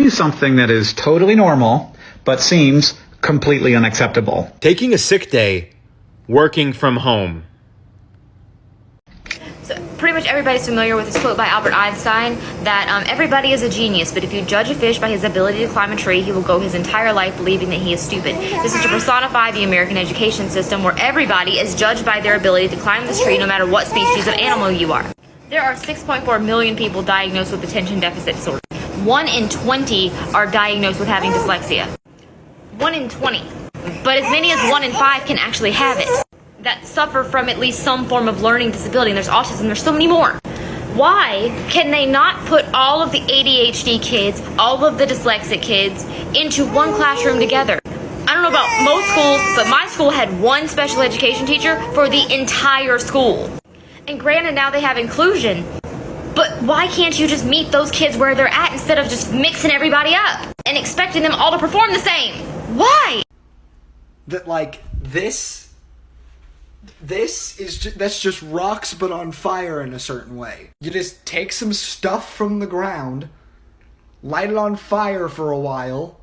doing something that is totally normal, but seems completely unacceptable. Taking a sick day, working from home. So pretty much everybody's familiar with this quote by Albert Einstein that everybody is a genius, but if you judge a fish by his ability to climb a tree, he will go his entire life believing that he is stupid. This is to personify the American education system where everybody is judged by their ability to climb this tree no matter what species of animal you are. There are 6.4 million people diagnosed with attention deficit disorder. 1 in 20 are diagnosed with having dyslexia. 1 in 20. But as many as 1 in 5 can actually have it, that suffer from at least some form of learning disability. And there's autism, there's so many more. Why can they not put all of the ADHD kids, all of the dyslexic kids, into one classroom together? I don't know about most schools, but my school had one special education teacher for the entire school. And granted, now they have inclusion, but why can't you just meet those kids where they're at instead of just mixing everybody up and expecting them all to perform the same? Why? That, like, that's just rocks but on fire in a certain way. You just take some stuff from the ground, light it on fire for a while,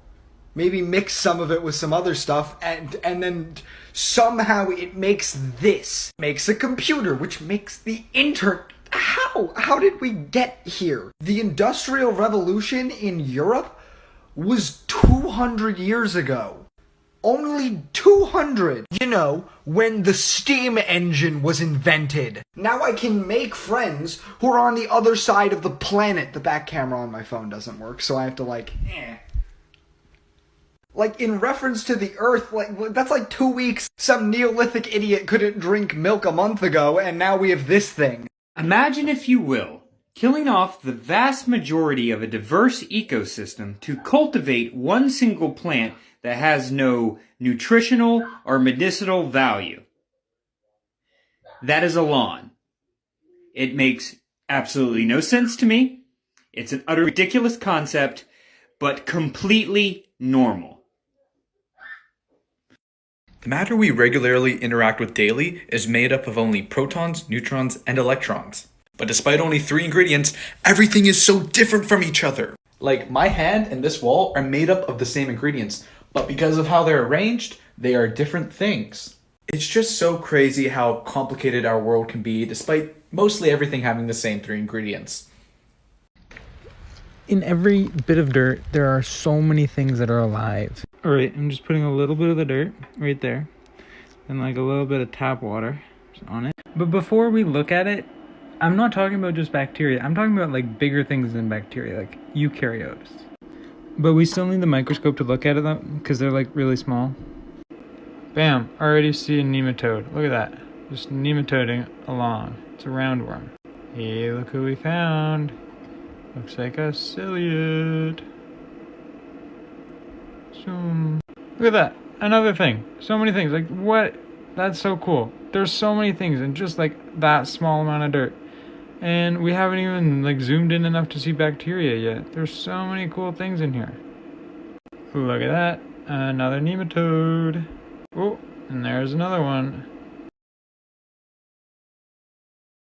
maybe mix some of it with some other stuff, and then somehow it makes this. Makes a computer, which makes the internet. How did we get here? The Industrial Revolution in Europe was 200 years ago. Only 200! You know, when the steam engine was invented. Now I can make friends who are on the other side of the planet. The back camera on my phone doesn't work, so I have to like, Like, in reference to the Earth, like, that's like 2 weeks. Some Neolithic idiot couldn't drink milk a month ago, and now we have this thing. Imagine, if you will, killing off the vast majority of a diverse ecosystem to cultivate one single plant that has no nutritional or medicinal value. That is a lawn. It makes absolutely no sense to me. It's an utter ridiculous concept, but completely normal. The matter we regularly interact with daily is made up of only protons, neutrons, and electrons. But despite only 3 ingredients, everything is so different from each other. Like, my hand and this wall are made up of the same ingredients, but because of how they're arranged, they are different things. It's just so crazy how complicated our world can be, despite mostly everything having the same 3 ingredients. In every bit of dirt, there are so many things that are alive. All right, I'm just putting a little bit of the dirt right there, and like a little bit of tap water on it. But before we look at it, I'm not talking about just bacteria. I'm talking about like bigger things than bacteria, like eukaryotes. But we still need the microscope to look at it though, because they're like really small. Bam, already see a nematode. Look at that, just nematoding along. It's a roundworm. Hey, look who we found. Looks like a ciliate. Look at that, another thing. So many things, like what? That's so cool. There's so many things in just like that small amount of dirt. And we haven't even like zoomed in enough to see bacteria yet. There's so many cool things in here. Look at that, another nematode. Oh, and there's another one.